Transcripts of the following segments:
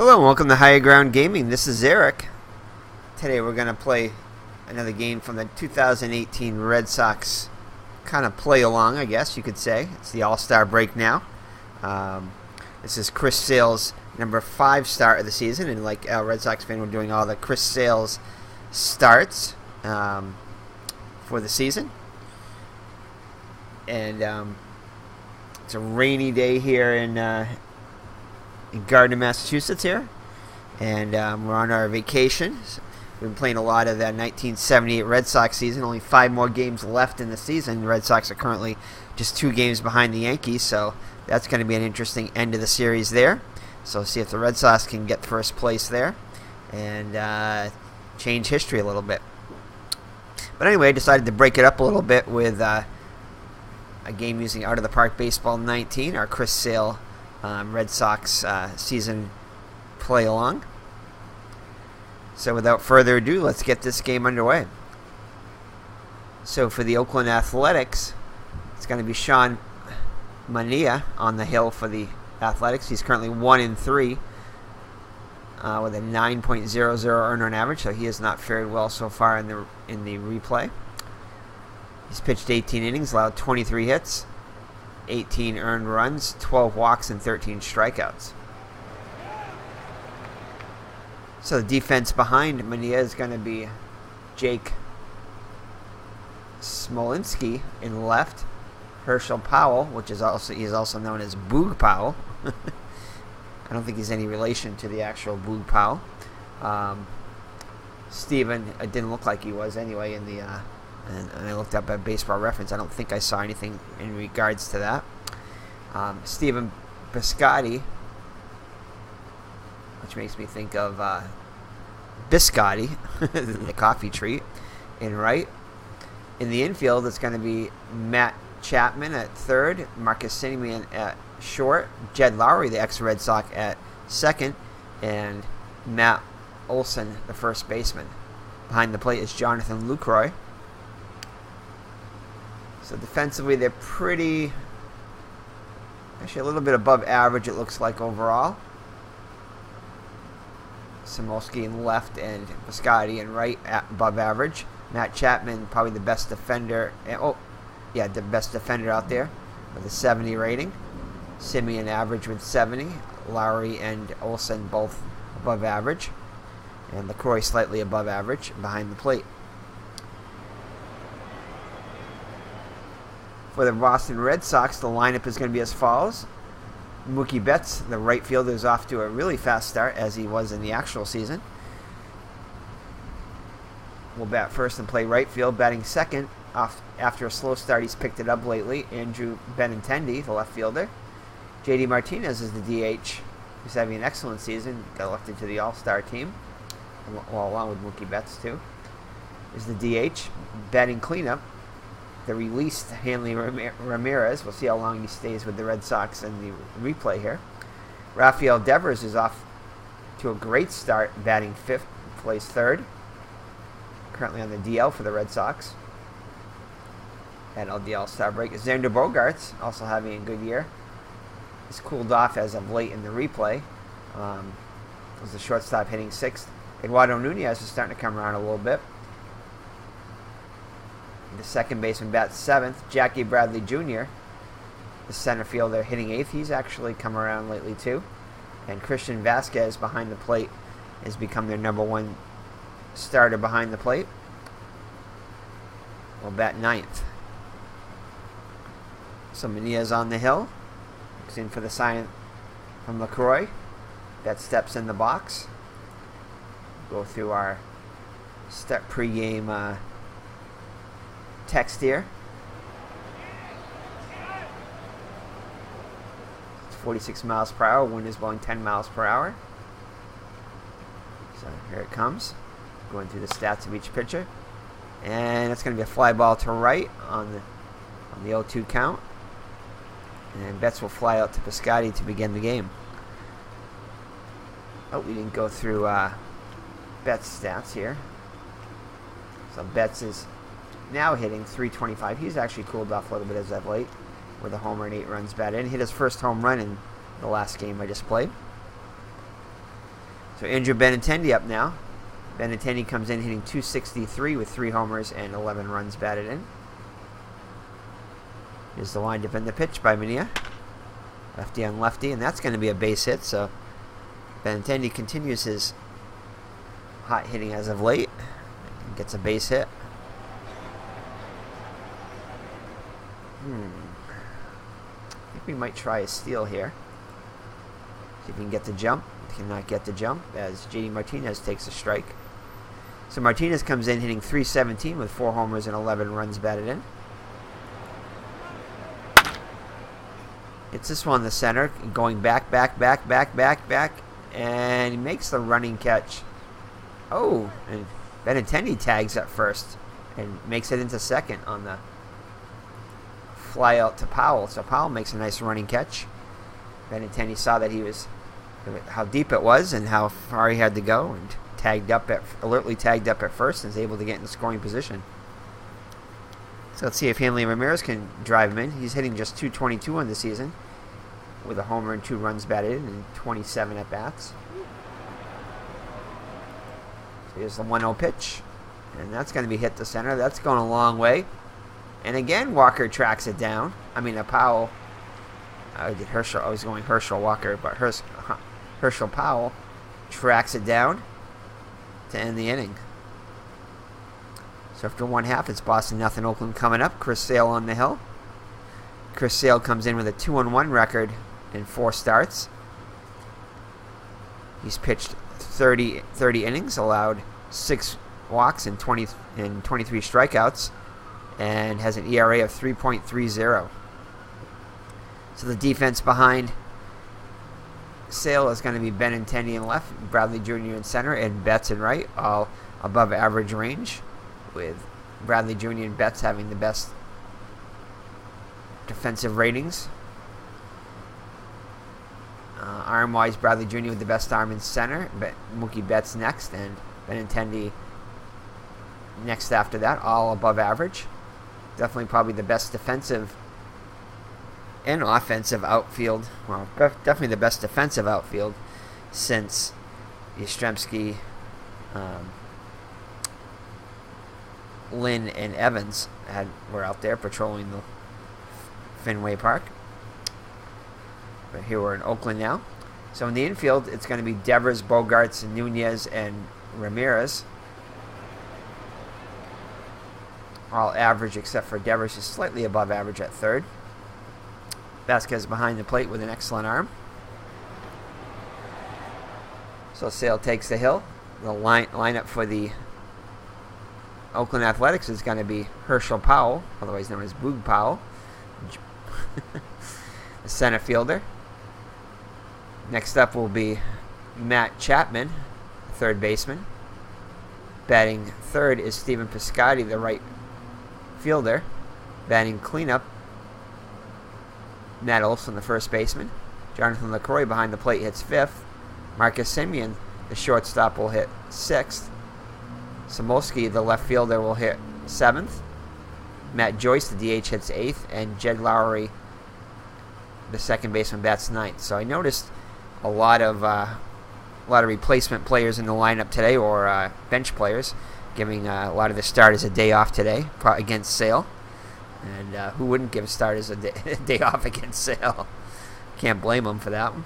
Hello and welcome to Higher Ground Gaming. This is Eric. Today we're going to play another game from the 2018 Red Sox kind of play along, I guess you could say. It's the All-Star break now. This is Chris Sale's number 5 start of the season, and like a Red Sox fan, we're doing all the Chris Sale's starts for the season. And it's a rainy day here in Gardner, Massachusetts here, and we're on our vacation. We've been playing a lot of the 1978 Red Sox season. Only 5 more games left in the season. The Red Sox are currently just 2 games behind the Yankees, so that's going to be an interesting end of the series there. So see if the Red Sox can get first place there and change history a little bit. But anyway, I decided to break it up a little bit with a game using Out of the Park Baseball 19, our Chris Sale Red Sox season play along. So without further ado, let's get this game underway. So for the Oakland Athletics, it's going to be Sean Mania on the hill for the Athletics. He's currently 1-3 with a 9.00 earned run average, so he has not fared well so far in the replay. He's pitched 18 innings, allowed 23 hits, 18 earned runs, 12 walks, and 13 strikeouts. So the defense behind Mania is going to be Jake Smolinski in left, Herschel Powell, which is also known as Boog Powell. I don't think he's any relation to the actual Boog Powell. Steven, it didn't look like he was anyway in the and I looked up at Baseball Reference. I don't think I saw anything in regards to that. Steven Biscotti, which makes me think of Biscotti, the coffee treat, in right. In the infield, it's going to be Matt Chapman at third, Marcus Simeon at short, Jed Lowry, the ex-Red Sox, at second, and Matt Olson, the first baseman. Behind the plate is Jonathan Lucroy. So defensively, they're actually a little bit above average, it looks like, overall. Samolsky in left and Biscotti in right above average. Matt Chapman, probably the best defender. The best defender out there with a 70 rating. Simeon average with 70. Lowry and Olsen both above average. And LaCroix slightly above average behind the plate. For the Boston Red Sox, the lineup is going to be as follows. Mookie Betts, the right fielder, is off to a really fast start, as he was in the actual season. Will bat first and play right field. Batting second, after a slow start, he's picked it up lately. Andrew Benintendi, the left fielder. JD Martinez is the DH, who's having an excellent season. Got elected to the All-Star team, along with Mookie Betts, too. Is the DH. Batting cleanup, the released Hanley Ramirez. We'll see how long he stays with the Red Sox in the replay here. Rafael Devers is off to a great start, batting 5th, plays 3rd. Currently on the DL for the Red Sox. And on the All-Star break. Xander Bogaerts, also having a good year. He's cooled off as of late in the replay. Was the shortstop hitting 6th. Eduardo Nunez is starting to come around a little bit. The second baseman bats 7th. Jackie Bradley Jr., the center fielder, hitting 8th. He's actually come around lately too. And Christian Vasquez behind the plate has become their number 1 starter behind the plate. Will bat 9th. So Menea's on the hill. Looks in for the sign from LaCroix. That steps in the box. Go through our pregame text here. It's 46 miles per hour. Wind is blowing 10 miles per hour. So here it comes. Going through the stats of each pitcher. And it's going to be a fly ball to right on the 0-2 count. And Betts will fly out to Biscotti to begin the game. Oh, we didn't go through Betts' stats here. So Betts is now hitting .325. He's actually cooled off a little bit as of late with a homer and 8 runs batted in. Hit his first home run in the last game I just played. So Andrew Benintendi up now. Benintendi comes in hitting .263 with 3 homers and 11 runs batted in. Here's the windup and the pitch by Mania. Lefty on lefty, and that's going to be a base hit. So Benintendi continues his hot hitting as of late. And gets a base hit. I think we might try a steal here. See if we can get the jump. Cannot get the jump as JD Martinez takes a strike. So Martinez comes in hitting .317 with 4 homers and 11 runs batted in. Hits this one in the center, going back, and he makes the running catch. Oh, and Benintendi tags at first and makes it into second on the fly out to Powell. So Powell makes a nice running catch. Benintendi saw that how deep it was and how far he had to go, and alertly tagged up at first and is able to get in the scoring position. So let's see if Hanley Ramirez can drive him in. He's hitting just .222 on the season with a homer and 2 runs batted in and 27 at bats. So here's the 1-0 pitch, and that's going to be hit to center. That's going a long way, and again Walker tracks it down. Powell. I was going Herschel Walker, but Herschel Powell tracks it down to end the inning. So after 1/2, it's Boston 0, Oakland coming up. Chris Sale on the hill. Chris Sale comes in with a 2-1 record in 4 starts. He's pitched 30 innings, allowed 6 walks and 23 strikeouts, and has an ERA of 3.30. So the defense behind Sale is going to be Benintendi in left, Bradley Jr. in center, and Betts in right, all above average range, with Bradley Jr. and Betts having the best defensive ratings. Arm-wise, Bradley Jr. with the best arm in center, but Mookie Betts next, and Benintendi next after that, all above average. Definitely probably the best defensive and offensive outfield. Well, definitely the best defensive outfield since Yastrzemski, Lynn, and Evans were out there patrolling the Fenway Park. But here we're in Oakland now. So in the infield, it's going to be Devers, Bogarts, Nunez, and Ramirez. All average except for Devers, is slightly above average at third. Vasquez behind the plate with an excellent arm. So Sale takes the hill. The lineup for the Oakland Athletics is going to be Herschel Powell, otherwise known as Boog Powell, the center fielder. Next up will be Matt Chapman, third baseman. Batting third is Stephen Piscotty, the right fielder. Batting cleanup, Matt Olson, the first baseman. Jonathan LaCroix behind the plate hits fifth. Marcus Semien, the shortstop, will hit sixth. Samolsky, the left fielder, will hit seventh. Matt Joyce, the DH, hits eighth. And Jed Lowry, the second baseman, bats ninth. So I noticed a lot of replacement players in the lineup today, or bench players, giving a lot of the starters a day off today against Sale. And who wouldn't give starters a day off against Sale? Can't blame them for that one.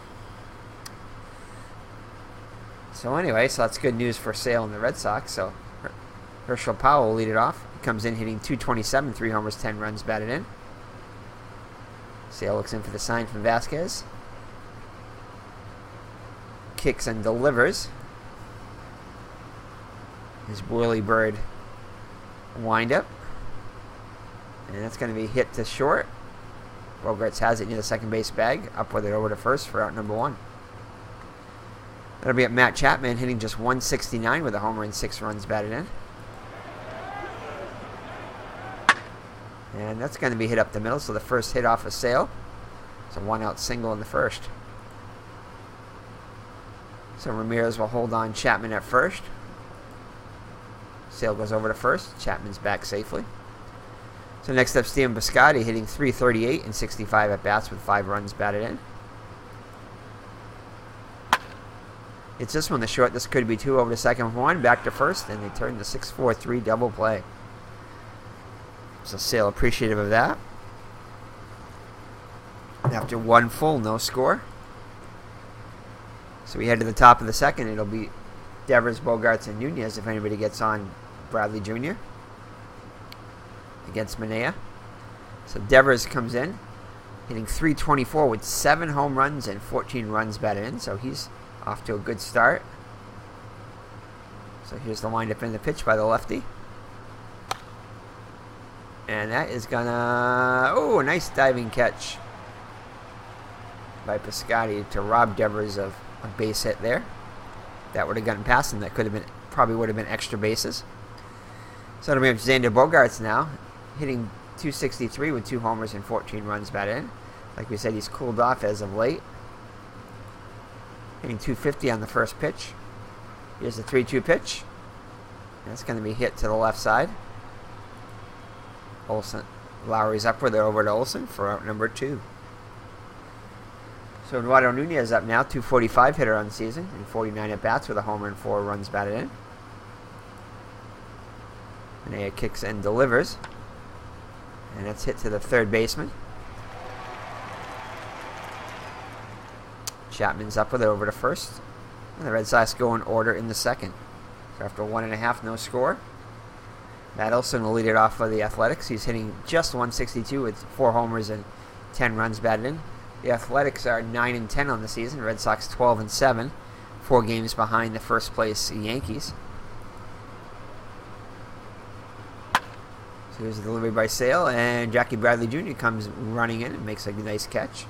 So anyway, so that's good news for Sale and the Red Sox. So Herschel Powell will lead it off. He comes in hitting .227, 3 homers, 10 runs batted in. Sale looks in for the sign from Vasquez. Kicks and delivers. His whirly bird windup. And that's going to be hit to short. Bogarts has it near the second base bag. Up with it over to first for out number 1. That'll be at Matt Chapman hitting just .169 with a homer and 6 runs batted in. And that's going to be hit up the middle. So the first hit off of Sale. It's a 1-out single in the first. So Ramirez will hold on Chapman at first. Sale goes over to first. Chapman's back safely. So next up, Stephen Piscotty hitting .338 and 65 at bats with 5 runs batted in. It's this one, the short. This could be 2 over to second for 1. Back to first, and they turn the 6-4-3 double play. So Sale appreciative of that. After 1 full, no score. So we head to the top of the second. It'll be Devers, Bogarts, and Nunez if anybody gets on Bradley Jr. against Manea. So Devers comes in, hitting .324 with 7 home runs and 14 runs batted in. So he's off to a good start. So here's the windup in the pitch by the lefty. And that is gonna... Oh, a nice diving catch by Piscotty to rob Devers of a base hit there. That would have gotten past him. That could have been, probably would have been extra bases. So it'll be up to Xander Bogaerts now, hitting .263 with 2 homers and 14 runs batted in. Like we said, he's cooled off as of late. Hitting .250 on the first pitch. Here's the 3-2 pitch. That's going to be hit to the left side. Olsen, Lowry's up with it over to Olsen for out number 2. So Eduardo Nunez up now, .245 hitter on the season, and 49 at-bats with a homer and 4 runs batted in. Manea kicks and delivers. And that's hit to the third baseman. Chapman's up with it over to first. And the Red Sox go in order in the second. So after 1.5, no score. Matt Olson will lead it off for the Athletics. He's hitting just .162 with 4 homers and 10 runs batted in. The Athletics are 9-10 on the season. Red Sox 12-7, 4 games behind the first place Yankees. So here's a delivery by Sale, and Jackie Bradley Jr. comes running in and makes a nice catch.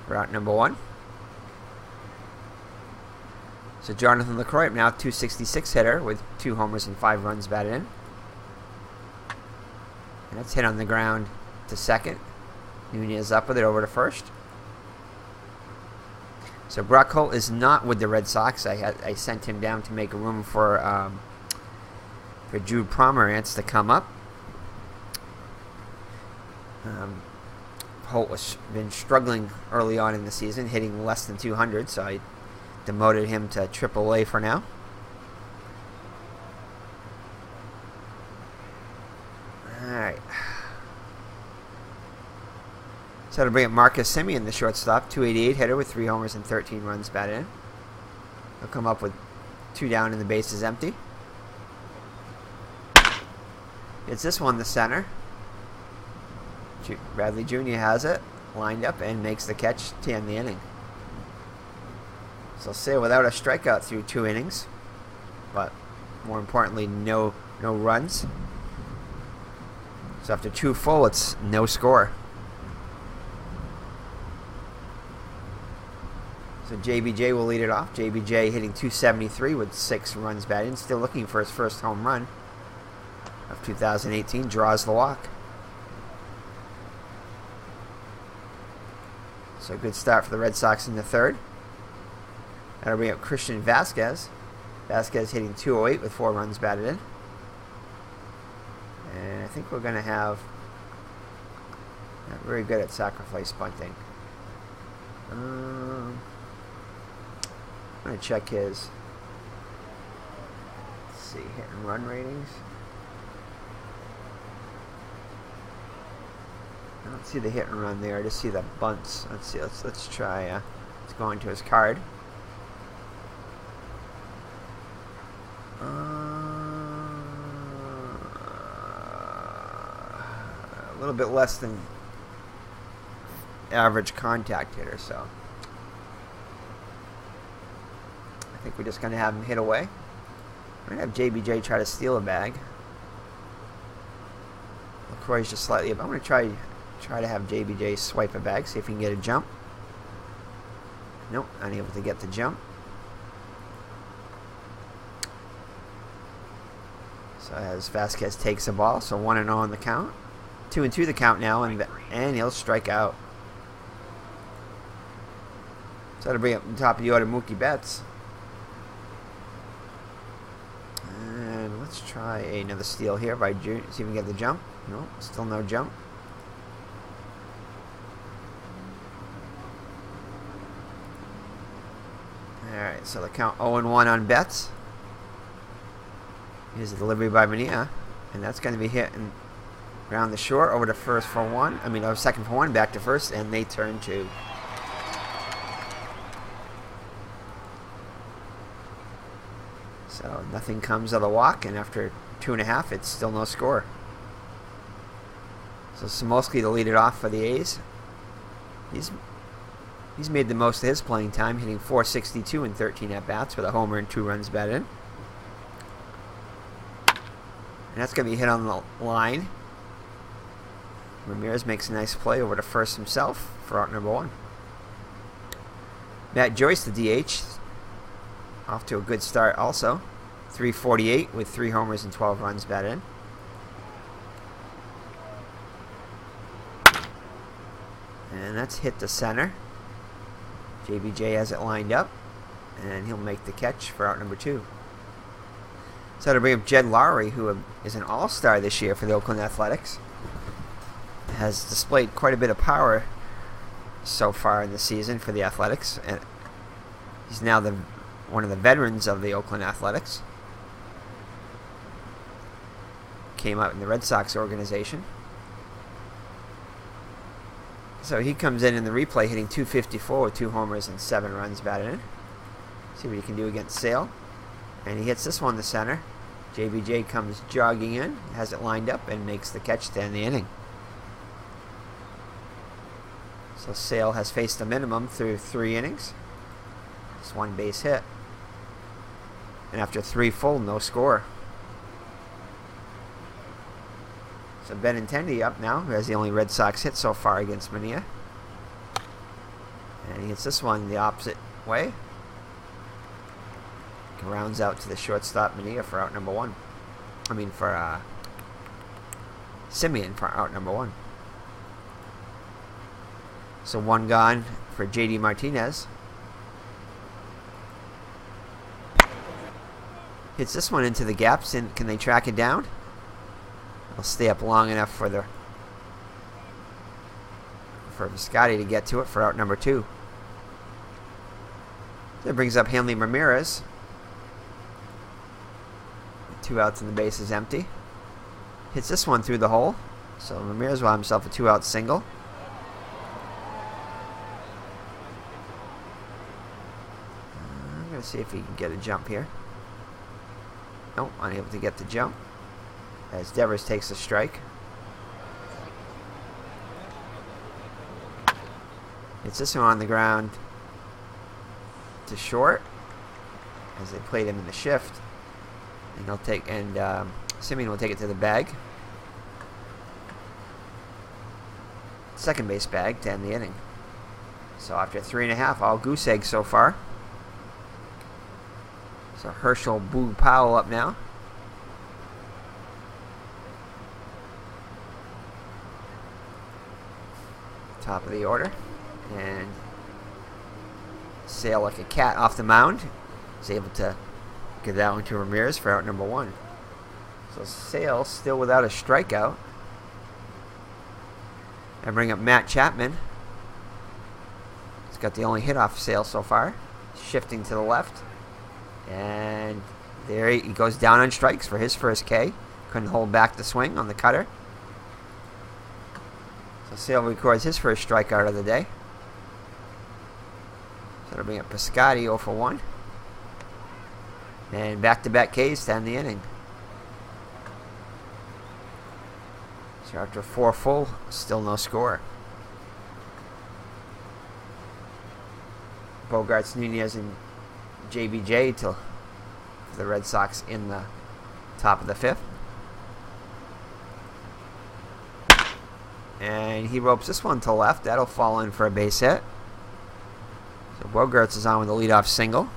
Route number 1. So Jonathan LaCroix now .266 hitter with 2 homers and 5 runs batted in. And that's hit on the ground to second. Nunez up with it over to first. So Brock Holt is not with the Red Sox. I sent him down to make room for Jude Pomerantz to come up. Holt has been struggling early on in the season, hitting less than 200, so I demoted him to AAA for now. Alright. So to bring up Marcus Semien, the shortstop, .288 hitter with 3 homers and 13 runs batted in. He'll come up with 2 down and the base is empty. It's this one, the center. Bradley Jr. has it, lined up, and makes the catch to end the inning. So Sale without a strikeout through 2 innings, but more importantly, no runs. So after 2 full, it's no score. So JBJ will lead it off. JBJ hitting .273 with 6 runs batted in, still looking for his first home run of 2018, draws the walk. So a good start for the Red Sox in the third. That'll bring up Christian Vasquez. Vasquez hitting .208 with 4 runs batted in. And I think we're going to have... Not very good at sacrifice bunting. I'm going to check his... Let's see, hit and run ratings. I don't see the hit and run there. I just see the bunts. Let's see. Let's try. Let's go into his card. A little bit less than average contact hitter, so I think we're just going to have him hit away. I'm going to have JBJ try to steal a bag. LaCroix's just slightly up. I'm going to try to have JBJ swipe a bag, see if he can get a jump. Nope, unable to get the jump. So as Vasquez takes the ball, so 1-0 on the count. 2-2 the count now, and he'll strike out. So that'll bring up the top of the order Mookie Betts. And let's try another steal here by June. See if we can get the jump. No, still no jump. So the count 0-1 on bets. Here's the delivery by Mania, and that's going to be hit and around the short over to first for one. I mean, over second for one, back to first, and they turn two. So nothing comes of the walk, and after 2.5, it's still no score. So Samolsky to lead it off for the A's. He's made the most of his playing time, hitting .462 in 13 at-bats with a homer and 2 runs batted in. And that's going to be hit on the line. Ramirez makes a nice play over to first himself for out number 1. Matt Joyce, the DH, off to a good start also. .348 with 3 homers and 12 runs batted in. And that's hit to center. JBJ has it lined up, and he'll make the catch for out number 2. So to bring up Jed Lowry, who is an all-star this year for the Oakland Athletics, has displayed quite a bit of power so far in the season for the Athletics, and he's now one of the veterans of the Oakland Athletics. Came out in the Red Sox organization. So he comes in the replay hitting .254 with 2 homers and 7 runs batted in. See what he can do against Sale. And he hits this one to center. JBJ comes jogging in, has it lined up, and makes the catch to end the inning. So Sale has faced a minimum through 3 innings. Just 1 base hit. And after 3 full, no score. So Benintendi up now, who has the only Red Sox hit so far against Mania. And he hits this one the opposite way. Rounds out to the shortstop Mania for out number 1. I mean for Simeon for out number 1. So 1 gone for JD Martinez. Hits this one into the gaps, and can they track it down? They'll stay up long enough for Viscotti to get to it for out number 2. That brings up Hanley Ramirez. 2 outs and the base is empty. Hits this one through the hole. So Ramirez will have himself a 2-out single. I'm going to see if he can get a jump here. Nope, unable to get the jump. As Devers takes a strike. Hits this one on the ground to short as they played him in the shift. And he'll take, Simeon will take it to the bag. Second base bag to end the inning. So after 3.5, all goose eggs so far. So Herschel Boo Powell up now. Top of the order. And Sale like a cat off the mound. Is able to get that one to Ramirez for out number 1. So Sale still without a strikeout. I bring up Matt Chapman. He's got the only hit off Sale so far. Shifting to the left. And there he goes down on strikes for his first K. Couldn't hold back the swing on the cutter. So Sale records his first strikeout of the day. So it'll bring up Piscotti 0 for 1. And back-to-back Ks to end the inning. So after 4 full, still no score. Bogarts, Nunez, and JBJ to the Red Sox in the top of the 5th. And he ropes this one to left. That'll fall in for a base hit. So Bogarts is on with a leadoff single.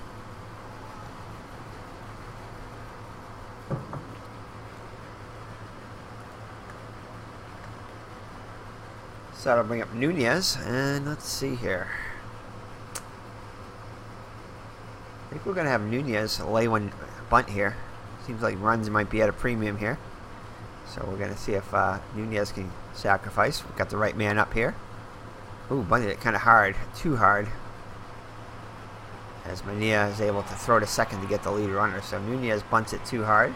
So that'll bring up Nunez. And let's see here. I think we're going to have Nunez lay one bunt here. Seems like runs might be at a premium here. So we're going to see if Nunez can sacrifice. We've got the right man up here. Ooh, bunted it kind of hard. Too hard. as Mania is able to throw to second to get the lead runner. So Nunez bunts it too hard.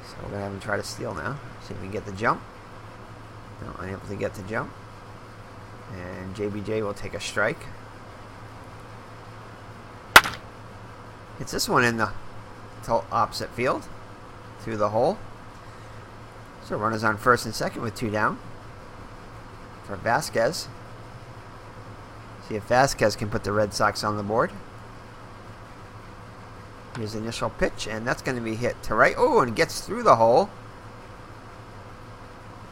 So we're going to have him try to steal now. See if we can get the jump. No, unable to get the jump. And JBJ will take a strike. Hits this one in the opposite field. Through the hole. So runners on first and second with 2 down. For Vasquez. See if Vasquez can put the Red Sox on the board. Here's the initial pitch, and that's going to be hit to right. Oh, and gets through the hole.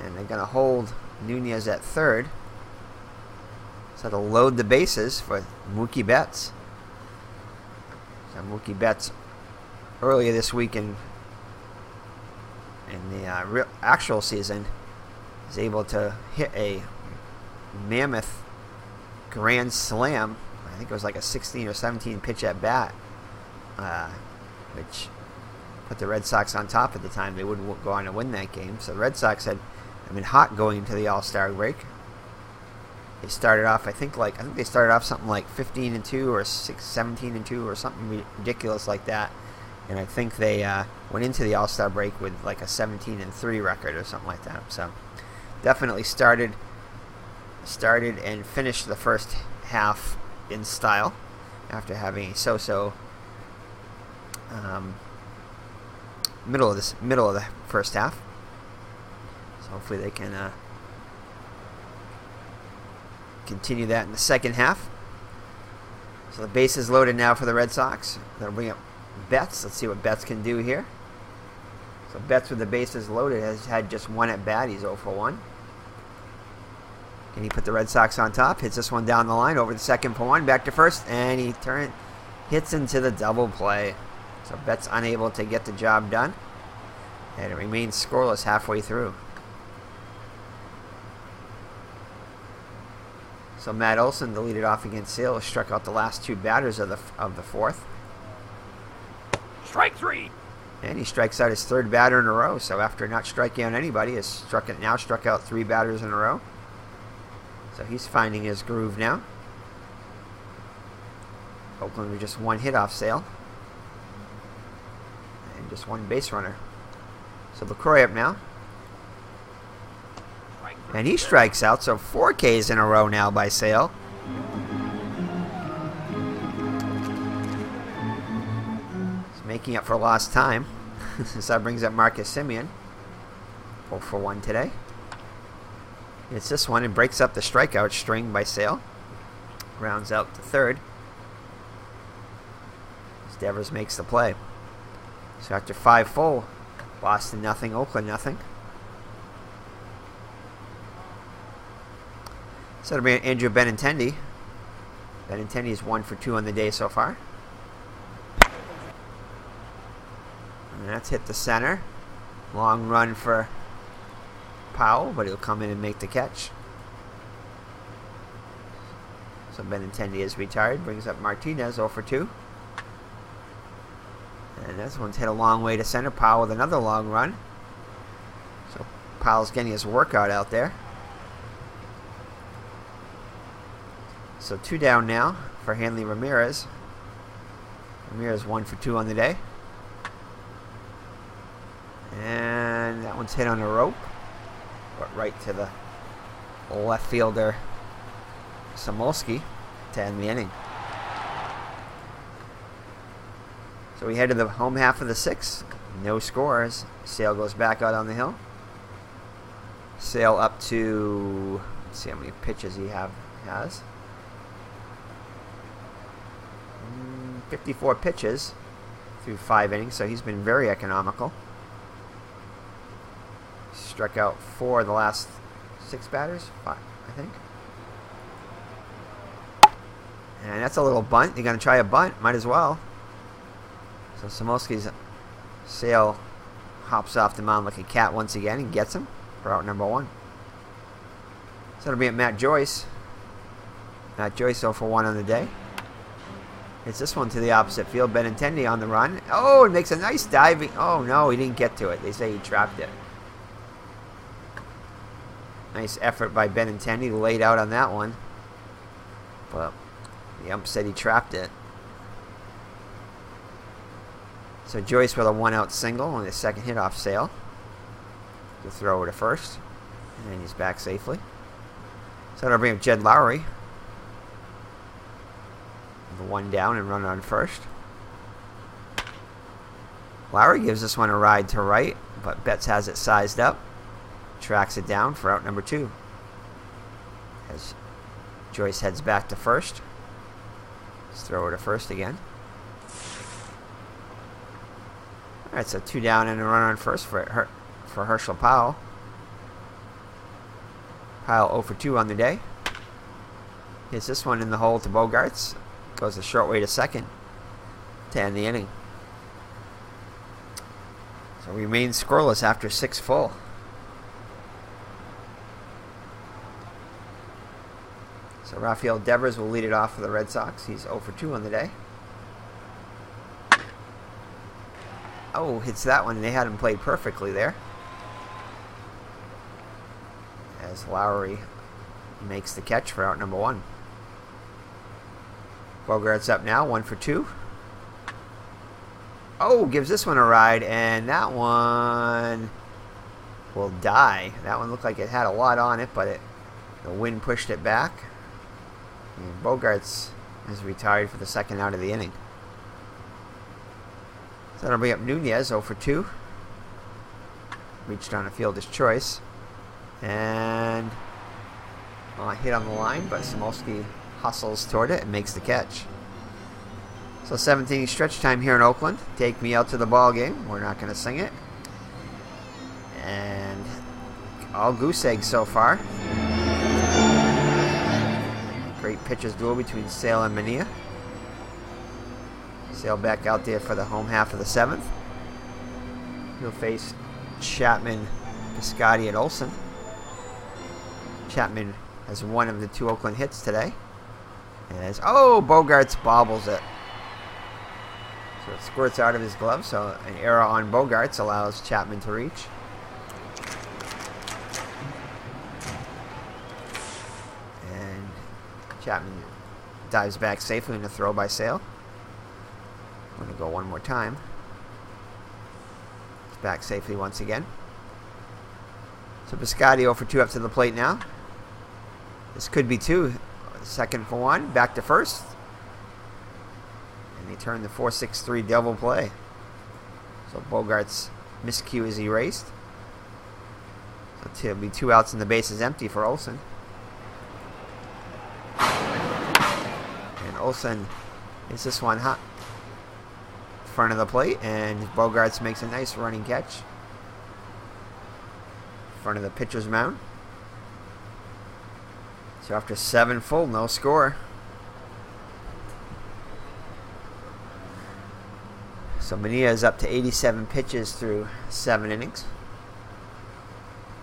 And they're going to hold Nunez at third. So to load the bases for Mookie Betts. So Mookie Betts earlier this week in the actual season is able to hit a mammoth grand slam. I think it was like a 16 or 17 pitch at bat, which put the Red Sox on top at the time. They wouldn't go on to win that game. So the Red Sox had been hot going into the All-Star break. They started off, I think they started off something like 15-2 or 17-2 or something ridiculous like that. And I think they went into the All-Star break with like a 17-3 record or something like that. So definitely started and finished the first half in style after having a so-so middle of the first half. So hopefully they can continue that in the second half. So the base is loaded now for the Red Sox. They'll bring up Betts. Let's see what Betts can do here. So Betts with the bases loaded has had just one at bat. He's 0 for 1. Can he put the Red Sox on top? Hits this one down the line over the second for 1. Back to first, and he hits into the double play. So Betts unable to get the job done. And it remains scoreless halfway through. So Matt Olson, the lead off against Sale, struck out the last 2 batters of the fourth. Strike 3. And he strikes out his 3rd batter in a row. So after not striking out anybody, has struck out 3 batters in a row. So he's finding his groove now. Oakland with just 1 hit off Sale. And just 1 base runner. So LaCroix up now. And he strikes out, so 4 Ks in a row now by Sale. He's making up for lost time. So that brings up Marcus Semien. 0 for 1 today. It's this one and breaks up the strikeout string by Sale. Rounds out to third. Devers makes the play. So after 5 full, Boston nothing, Oakland nothing. So it'll be Andrew Benintendi. Benintendi is 1 for 2 on the day so far. And that's hit the center. Long run for Powell, but he'll come in and make the catch. So Benintendi is retired. Brings up Martinez, 0 for 2. And this one's hit a long way to center. Powell with another long run. So Powell's getting his workout out there. So 2 down now for Hanley Ramirez. Ramirez 1 for 2 on the day. And that one's hit on a rope. But right to the left fielder, Samolsky, to end the inning. So we head to the home half of the 6th. No scores. Sale goes back out on the hill. Sale up to, let's see how many pitches he has. 54 pitches through 5 innings, so he's been very economical. Struck out 4 of the last 6 batters, 5, I think. And that's a little bunt. You're going to try a bunt, might as well. So Samolsky's Sale hops off the mound like a cat once again and gets him for out number 1. So it'll be at Matt Joyce. Matt Joyce 0 for 1 on the day. It's this one to the opposite field. Benintendi on the run. Oh, it makes a nice diving. Oh, no, he didn't get to it. They say he trapped it. Nice effort by Benintendi. Laid out on that one. But The ump said he trapped it. So Joyce with a 1-out single on his second hit off Sale. To throw over to first. And he's back safely. So that'll bring up Jed Lowry. The 1 down and run on first. Lowry gives this one a ride to right, but Betts has it sized up. Tracks it down for out number 2. As Joyce heads back to first. Let's throw her to first again. Alright, so 2 down and a run on first for Herschel Powell. Powell 0 for 2 on the day. Hits this one in the hole to Bogaerts. Goes a short way to second to end the inning. So remains scoreless after 6 full. So Rafael Devers will lead it off for the Red Sox. He's 0 for 2 on the day. Oh, hits that one. They had him played perfectly there. As Lowry makes the catch for out number 1. Bogaerts up now, 1 for 2. Oh, gives this one a ride, and that one will die. That one looked like it had a lot on it, but the wind pushed it back. And Bogaerts is retired for the second out of the inning. So that'll bring up Nunez, 0 for 2. Reached on a fielder's choice. And hit on the line, but Samolsky hustles toward it and makes the catch. So 7th inning stretch time here in Oakland. Take me out to the ball game. We're not going to sing it. And all goose eggs so far. Great pitcher's duel between Sale and Mania. Sale back out there for the home half of the 7th. He'll face Chapman, Piscotty, and Olsen. Chapman has one of the 2 Oakland hits today. As Bogaerts bobbles it. So it squirts out of his glove, so an error on Bogaerts allows Chapman to reach. And Chapman dives back safely in a throw by Sale. I'm going to go one more time. It's back safely once again. So Piscotty 0 for 2 up to the plate now. This could be 2. Second for 1. Back to first. And they turn the 4-6-3 double play. So Bogaerts' miscue is erased. So it'll be 2 outs and the base is empty for Olsen. And Olsen hits this one hot in front of the plate, and Bogaerts makes a nice running catch in front of the pitcher's mound. So after 7 full, no score. So Mania is up to 87 pitches through 7 innings.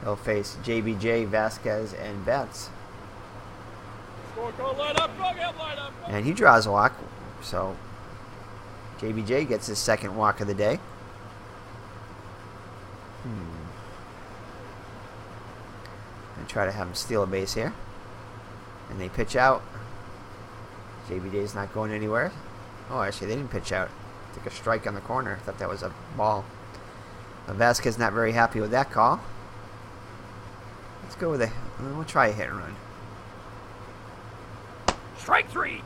He'll face JBJ, Vasquez, and Betts. And he draws a walk, so JBJ gets his second walk of the day. And try to have him steal a base here. And they pitch out. JBJ's not going anywhere. Oh, actually, they didn't pitch out. Took a strike on the corner. Thought that was a ball. Vasquez not very happy with that call. Let's go with we'll try a hit and run. Strike 3.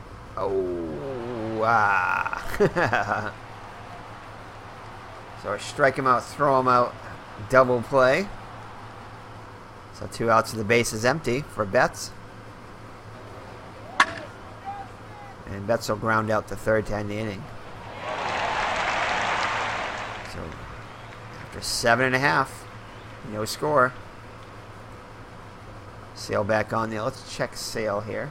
So strike him out, throw him out, double play. So 2 outs and the base is empty for Betts. And Betts will ground out the third to end the inning. So after 7.5, no score. Sale back on there. Let's check Sale here.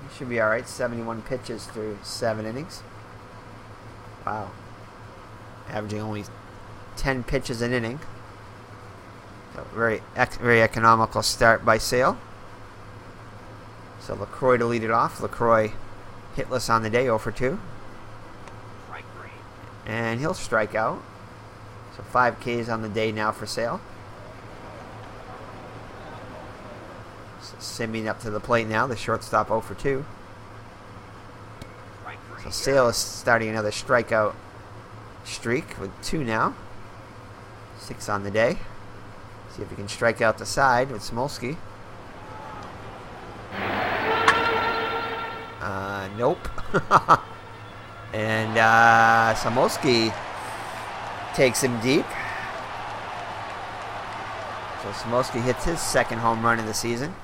He should be alright. 71 pitches through 7 innings. Wow. Averaging only 10 pitches an inning. So very economical start by Sale. So LaCroix to lead it off. LaCroix hitless on the day, 0 for 2. Strike 3. And he'll strike out. So 5 Ks on the day now for Sale. So Simeon up to the plate now, the shortstop 0 for 2. So Sale is starting another strikeout streak with 2 now. 6 on the day. See if he can strike out the side with Smolsky. Nope. And Smolsky takes him deep. So Smolsky hits his second home run of the season.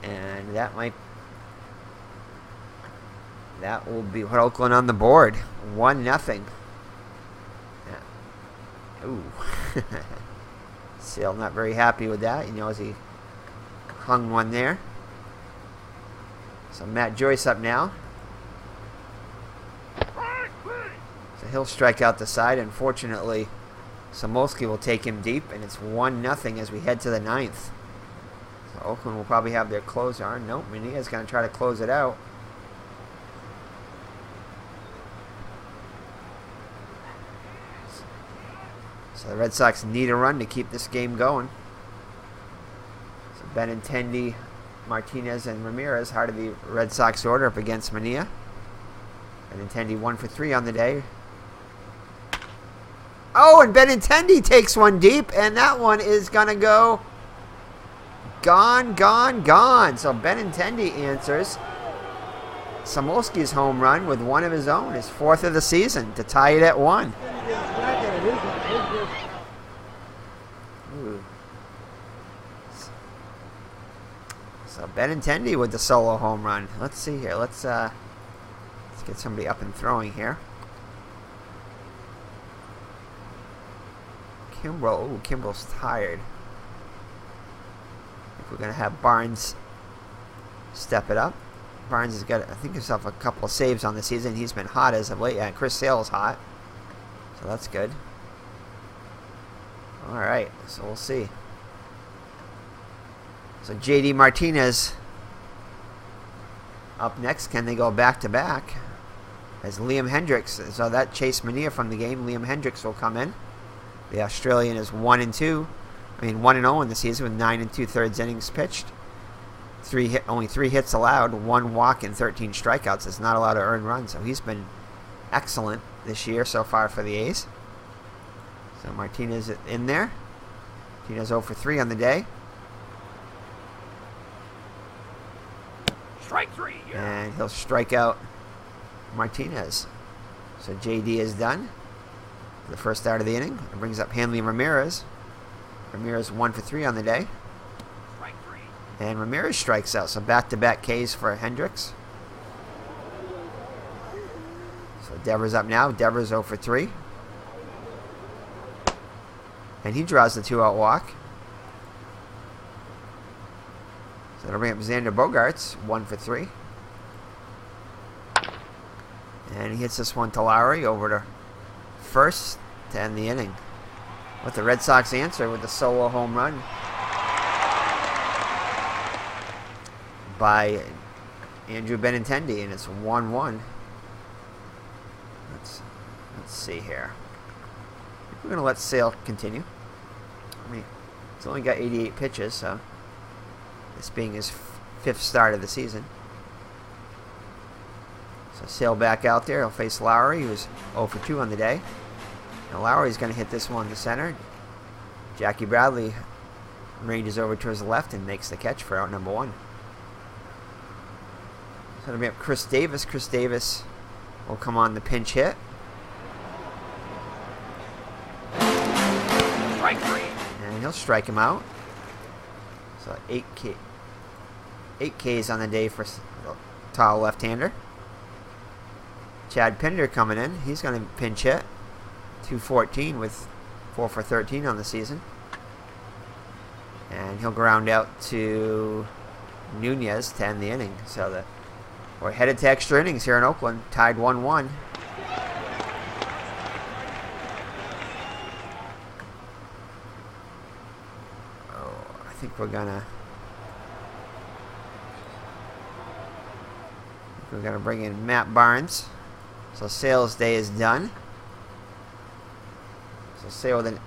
And that will be put Oakland on the board. 1-0. Yeah. Ooh. Sale not very happy with that. He knows he hung one there. So Matt Joyce up now. So he'll strike out the side. Unfortunately, Smolsky will take him deep, and it's 1-0 as we head to the 9th. So Oakland will probably have their closer on. Nope, Mania's going to try to close it out. So the Red Sox need a run to keep this game going. So Benintendi, Martinez, and Ramirez, heart of the Red Sox order, up against Mania. Benintendi 1 for 3 on the day. Oh, and Benintendi takes one deep, and that one is going to go gone, gone, gone. So Benintendi answers Smolsky's home run with one of his own, his 4th of the season, to tie it at 1. Ooh. So Benintendi with the solo home run. Let's see here. Let's get somebody up and throwing here. Kimbrel. Ooh, Kimbrel's tired. I think we're going to have Barnes step it up. Barnes has got, I think, himself a couple of saves on the season. He's been hot as of late. Yeah, Chris Sale's hot. So that's good. Alright, so we'll see. So JD Martinez up next. Can they go back-to-back? As Liam Hendricks. So that chased Mania from the game. Liam Hendricks will come in. The Australian is 1-2. I mean 1-0 in the season with 9 2/3 innings pitched. Only 3 hits allowed, 1 walk and 13 strikeouts. It's not allowed to earn runs. So he's been excellent this year so far for the A's. So Martinez in there. Martinez 0 for 3 on the day. Strike 3. Yeah. And he'll strike out Martinez. So JD is done. The first out of the inning. It brings up Hanley Ramirez. Ramirez 1 for 3 on the day. Strike 3. And Ramirez strikes out. So back-to-back Ks for Hendricks. So Devers up now. Devers 0 for 3. And he draws the 2-out walk. So that'll bring up Xander Bogaerts, 1 for 3. And he hits this one to Lowry over to first to end the inning. With the Red Sox answer with the solo home run by Andrew Benintendi, and it's 1-1. Let's see here. We're going to let Sale continue. I mean, he's only got 88 pitches, so this being his 5th start of the season. So Sale back out there. He'll face Lowry, who's 0 for 2 on the day. Now Lowry's going to hit this one to center. Jackie Bradley ranges over to his left and makes the catch for out number 1. So it'll be up Chris Davis. Chris Davis will come on the pinch hit. Strike 3. And he'll strike him out. So 8 Ks on the day for tall left-hander. Chad Pinder coming in. He's going to pinch hit. 214 with 4 for 13 on the season. And he'll ground out to Nunez to end the inning. So that we're headed to extra innings here in Oakland. Tied 1-1. I think we're gonna bring in Matt Barnes. So Sale's day is done. So Sale with an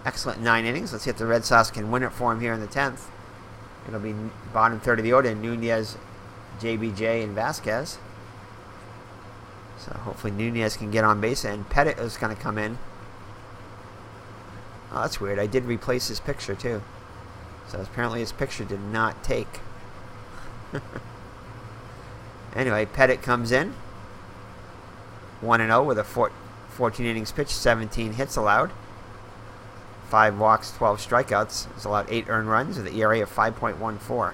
excellent 9 innings. Let's see if the Red Sox can win it for him here in the 10th. It'll be bottom third of the order: Nunez, JBJ, and Vasquez. So hopefully Nunez can get on base, and Pettit is going to come in. Oh, that's weird. I did replace his picture too. So apparently his picture did not take. Anyway, Pettit comes in. 1-0 with a 14 innings pitched, 17 hits allowed. 5 walks, 12 strikeouts. He's allowed 8 earned runs with an ERA of 5.14.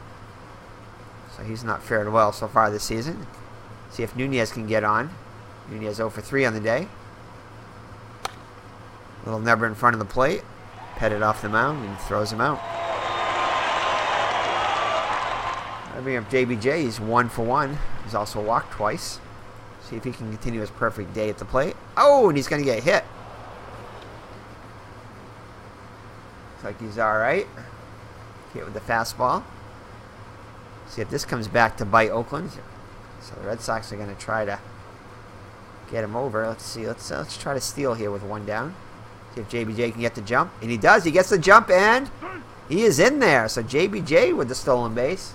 So he's not fared well so far this season. See if Nunez can get on. Nunez 0 for 3 on the day. Little number in front of the plate. Pettit off the mound and throws him out. I bring up JBJ. He's 1 for 1. He's also walked twice. See if he can continue his perfect day at the plate. Oh, and he's going to get hit. Looks like he's all right. Hit with the fastball. See if this comes back to bite Oakland. So the Red Sox are going to try to get him over. Let's see. Let's try to steal here with 1 down. See if JBJ can get the jump. And he does. He gets the jump, and he is in there. So JBJ with the stolen base.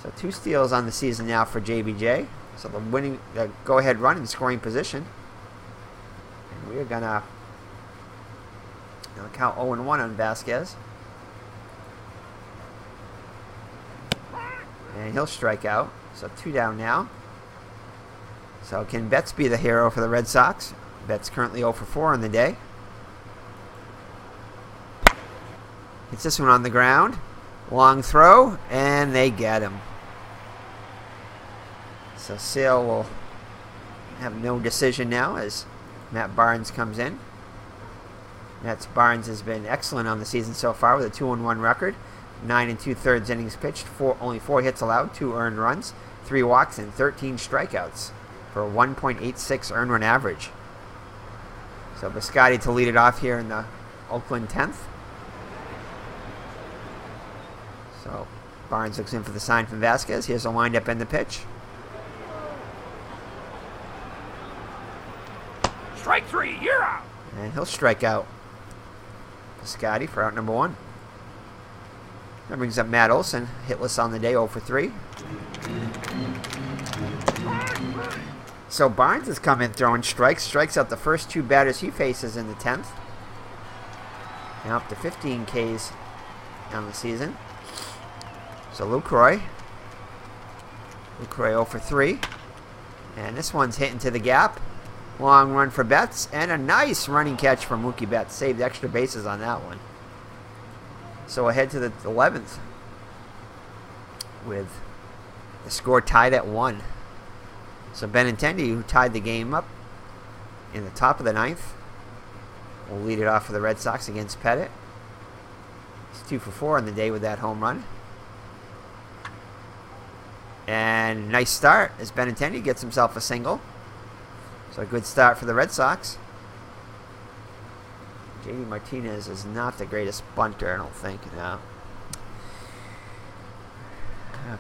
So 2 steals on the season now for JBJ. So the winning go-ahead run in scoring position. And we are going to count 0-1 on Vasquez. And he'll strike out. So 2 down now. So can Betts be the hero for the Red Sox? Betts currently 0 for 4 on the day. Hits this one on the ground. Long throw, and they get him. So Sale will have no decision now as Matt Barnes comes in. Barnes has been excellent on the season so far with a 2-1 record. 9 2/3 innings pitched, only 4 hits allowed, 2 earned runs, 3 walks, and 13 strikeouts for a 1.86 earned run average. So Biscotti to lead it off here in the Oakland 10th. So Barnes looks in for the sign from Vasquez. Here's a windup and the pitch. Strike 3, you're out. And he'll strike out Biscotti for out number 1. That brings up Matt Olson, hitless on the day, 0 for 3. So Barnes has come in throwing strikes out the first 2 batters he faces in the 10th. Now up to 15 Ks on the season. So Lucroy 0 for 3. And this one's hitting to the gap. Long run for Betts, and a nice running catch from Mookie Betts. Saved extra bases on that one. So ahead to the 11th with the score tied at 1. So Benintendi, who tied the game up in the top of the 9th, will lead it off for the Red Sox against Pettit. He's 2 for 4 on the day with that home run. And nice start as Benintendi gets himself a single. So a good start for the Red Sox. JD Martinez is not the greatest bunter, I don't think. No.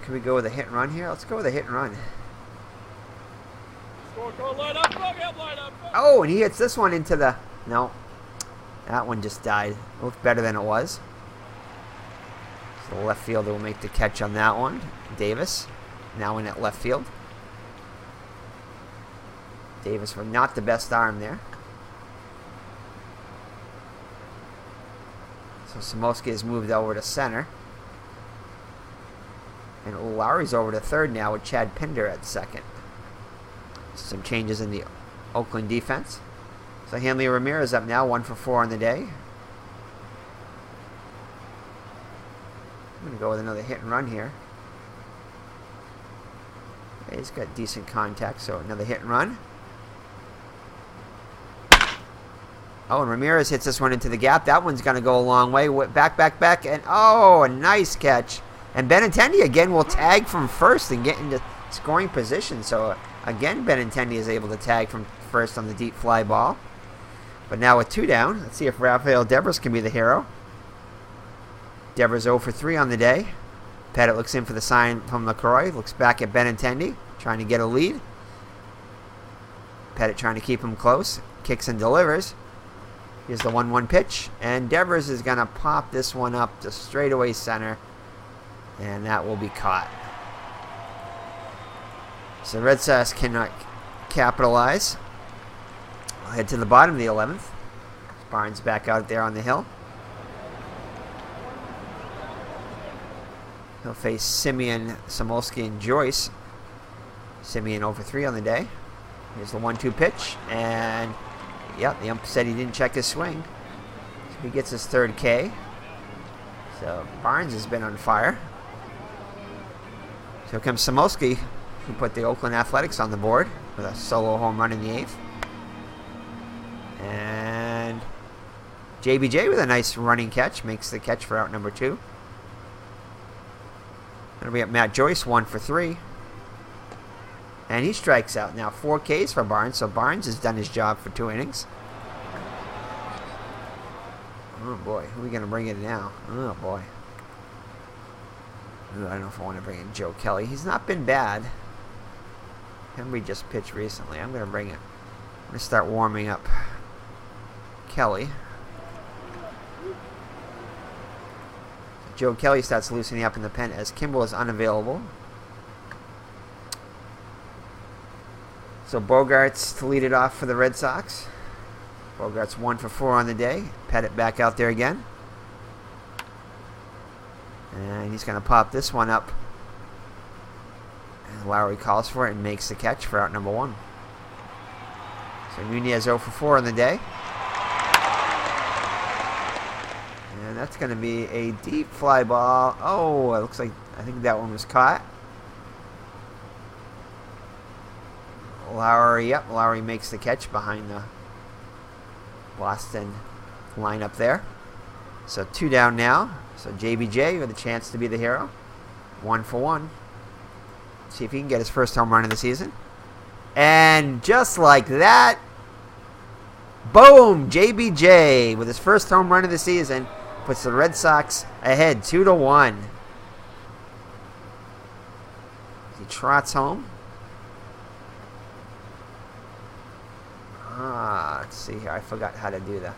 Can we go with a hit and run here? Let's go with a hit and run. Oh, and he hits this one into the... No. That one just died. It looked better than it was. So the left fielder will make the catch on that one. Davis, now in at left field. Davis with not the best arm there. So Samoski has moved over to center. And Lowry's over to third now with Chad Pinder at second. Some changes in the Oakland defense. So Hanley Ramirez up now, 1 for 4 on the day. I'm going to go with another hit and run here. Yeah, he's got decent contact, so another hit and run. Oh, and Ramirez hits this one into the gap. That one's going to go a long way. Back, and oh, a nice catch. And Benintendi again will tag from first and get into scoring position. So again, Benintendi is able to tag from first on the deep fly ball. But now with 2 down, let's see if Rafael Devers can be the hero. Devers 0 for 3 on the day. Pettit looks in for the sign from LaCroix. Looks back at Benintendi, trying to get a lead. Pettit trying to keep him close. Kicks and delivers. Here's the 1-1 pitch. And Devers is going to pop this one up to straightaway center. And that will be caught. So Red Sox cannot capitalize. We'll head to the bottom of the 11th. Barnes back out there on the hill. He'll face Simeon, Samolsky, and Joyce. Simeon over 3 on the day. Here's the 1-2 pitch. And, yep, the ump said he didn't check his swing. So he gets his 3rd K. So Barnes has been on fire. So here comes Samolsky, who put the Oakland Athletics on the board with a solo home run in the 8th. And JBJ with a nice running catch. Makes the catch for out number 2. Then we got Matt Joyce, 1 for 3. And he strikes out. Now 4 Ks for Barnes, so Barnes has done his job for 2 innings. Oh boy, who are we going to bring in now? Oh boy. Ooh, I don't know if I want to bring in Joe Kelly. He's not been bad. Henry just pitched recently. I'm going to bring it. I'm going to start warming up Kelly. Joe Kelly starts loosening up in the pen as Kimball is unavailable. So Bogarts to lead it off for the Red Sox. Bogarts 1 for 4 on the day. Pettit back out there again. And he's going to pop this one up. And Lowry calls for it and makes the catch for out number 1. So Nunez 0 for 4 on the day. And that's going to be a deep fly ball. Oh, it looks like, I think that one was caught. Lowry, yep, Lowry makes the catch behind the Boston lineup there. So 2 down now. So JBJ with a chance to be the hero. 1 for 1. See if he can get his first home run of the season. And just like that, boom! JBJ with his first home run of the season puts the Red Sox ahead 2-1. He trots home. Let's see here. I forgot how to do that.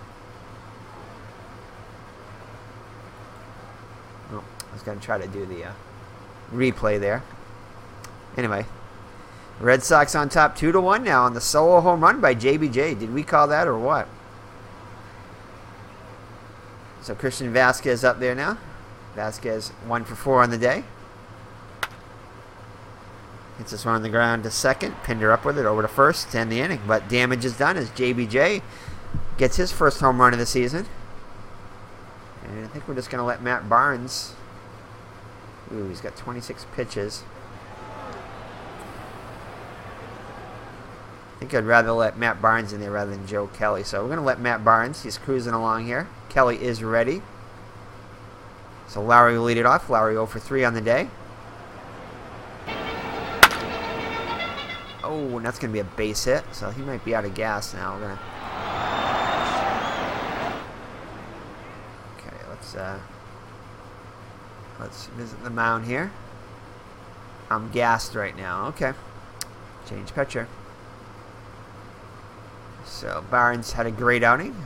Oh, I was going to try to do the replay there. Anyway, Red Sox on top 2-1 now on the solo home run by JBJ. Did we call that or what? So Christian Vasquez up there now. Vasquez 1 for 4 on the day. Hits this one on the ground to second. Pinder up with it over to first to end the inning. But damage is done as JBJ gets his first home run of the season. And I think we're just going to let Matt Barnes. Ooh, he's got 26 pitches. I think I'd rather let Matt Barnes in there rather than Joe Kelly. So we're going to let Matt Barnes. He's cruising along here. Kelly is ready. So Lowry will lead it off. Lowry 0 for 3 on the day. Oh, and that's going to be a base hit, so he might be out of gas now. We're gonna... Okay, let's visit the mound here. I'm gassed right now. Okay, change pitcher. So Barnes had a great outing,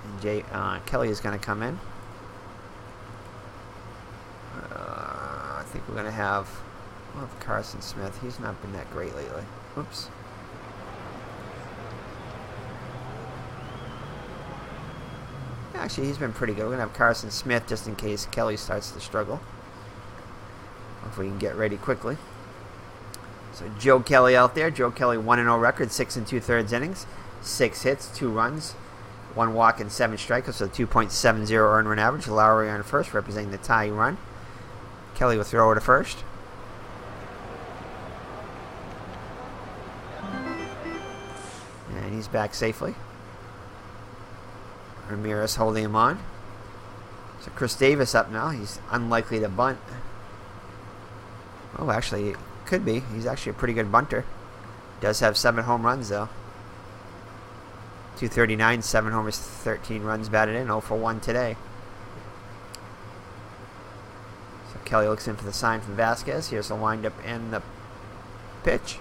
and Kelly is going to come in. I think we're going to have Carson Smith. He's not been that great lately. Oops. Actually, he's been pretty good. We're going to have Carson Smith just in case Kelly starts to struggle. Hopefully we can get ready quickly. So Joe Kelly out there. Joe Kelly 1-0 record, 6 2/3 innings, 6 hits, 2 runs, 1 walk and 7 strikeouts, so 2.70 earned run average. Lowry on first, representing the tying run. Kelly will throw it to first. And he's back safely. Ramirez holding him on. So Chris Davis up now. He's unlikely to bunt. Oh, actually, it could be. He's actually a pretty good bunter. Does have 7 home runs, though. 239, 7 homers, 13 runs batted in. 0 for 1 today. So Kelly looks in for the sign from Vasquez. Here's the windup and the pitch.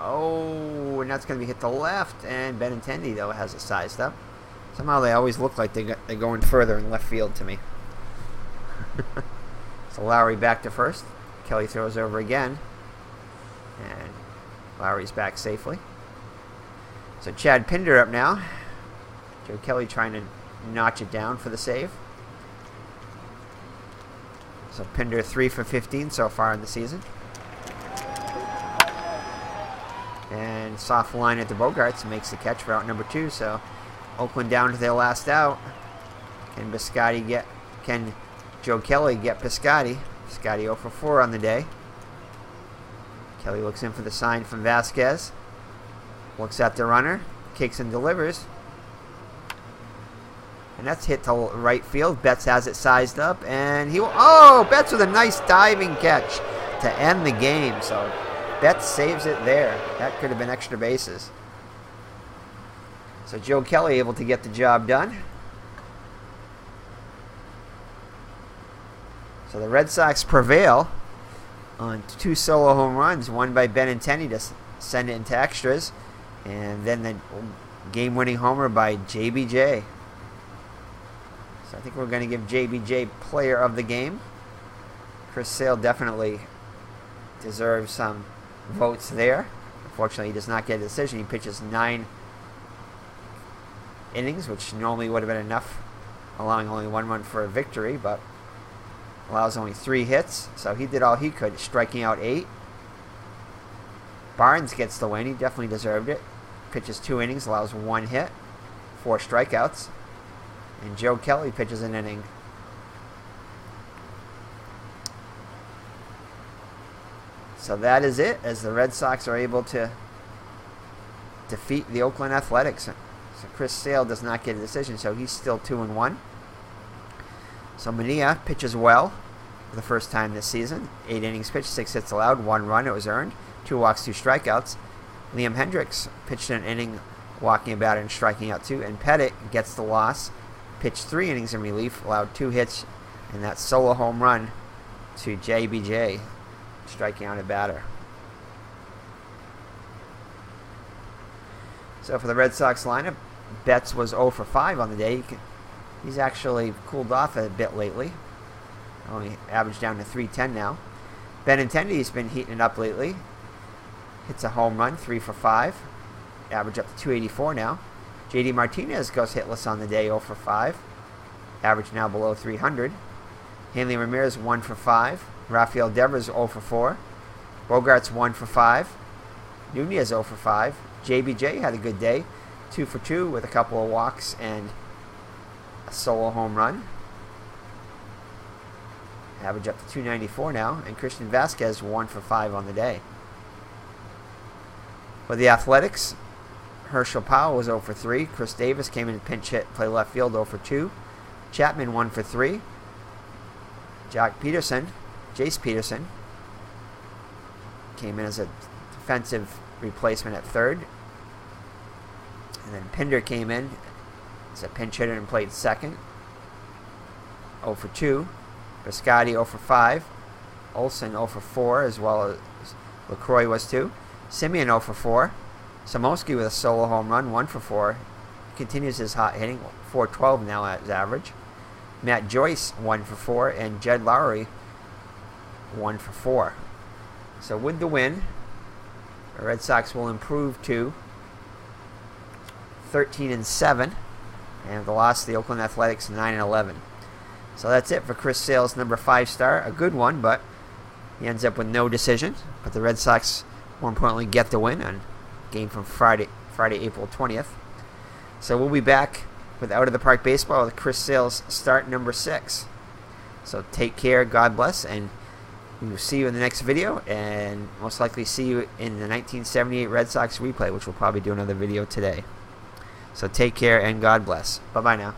Oh, and that's going to be hit to left. And Benintendi, though, has it sized up. Somehow they always look like they're going further in left field to me. So Lowry back to first. Kelly throws over again. And Lowry's back safely. So Chad Pinder up now. Joe Kelly trying to notch it down for the save. So Pinder 3 for 15 so far in the season. And soft line at the Bogarts makes the catch for out number 2. So Oakland down to their last out. Can Joe Kelly get Piscotty? Piscotty 0 for 4 on the day. Kelly looks in for the sign from Vasquez. Looks at the runner. Kicks and delivers. And that's hit to right field. Betts has it sized up. And Betts with a nice diving catch to end the game. So Betts saves it there. That could have been extra bases. So Joe Kelly able to get the job done. So the Red Sox prevail on 2 solo home runs, one by Benintendi to send it into extras, and then the game-winning homer by JBJ. So I think we're going to give JBJ player of the game. Chris Sale definitely deserves some votes there. Unfortunately, he does not get a decision. He pitches 9 innings, which normally would have been enough, allowing only 1 run for a victory, but allows only 3 hits, so he did all he could, striking out 8. Barnes gets the win. He definitely deserved it. Pitches 2 innings, allows 1 hit, 4 strikeouts. And Joe Kelly pitches an inning. So that is it, as the Red Sox are able to defeat the Oakland Athletics. So Chris Sale does not get a decision, so he's still 2-1. So Mania pitches well for the first time this season. 8 innings pitched, 6 hits allowed, 1 run, it was earned. 2 walks, 2 strikeouts. Liam Hendricks pitched an inning, walking a batter and striking out 2. And Pettit gets the loss. Pitched 3 innings in relief, allowed 2 hits, and that solo home run to JBJ, striking out a batter. So for the Red Sox lineup, Betts was 0 for 5 on the day. He's actually cooled off a bit lately. Only averaged down to 310 now. Benintendi's been heating it up lately. Hits a home run, 3 for 5. Average up to 284 now. JD Martinez goes hitless on the day, 0 for 5. Average now below 300. Hanley Ramirez 1 for 5. Rafael Devers 0 for 4. Bogarts 1 for 5. Nunez 0 for 5. JBJ had a good day, 2 for 2 with a couple of walks and a solo home run. Average up to 294 now. And Christian Vasquez 1 for 5 on the day. For the Athletics, Herschel Powell was 0 for 3. Chris Davis came in pinch hit, play left field, 0 for 2. Chapman 1 for 3. Jace Peterson, came in as a defensive replacement at third. And then Pinder came in as a pinch hitter and played second. 0 for 2. Piscotty 0 for 5. Olsen 0 for 4, as well as LaCroix was 2. Simeon 0 for 4. Samosky with a solo home run, 1 for 4. Continues his hot hitting, 412 now at his average. Matt Joyce 1 for 4, and Jed Lowry 1 for 4. So with the win, the Red Sox will improve to 13-7, and the loss to the Oakland Athletics 9-11. So that's it for Chris Sale's number 5 star. A good one, but he ends up with no decision. But the Red Sox, more importantly, get the win on game from Friday, April 20th. So we'll be back with Out of the Park Baseball with Chris Sale's start number 6. So take care, God bless, and we will see you in the next video, and most likely see you in the 1978 Red Sox replay, which we'll probably do another video today. So take care and God bless. Bye-bye now.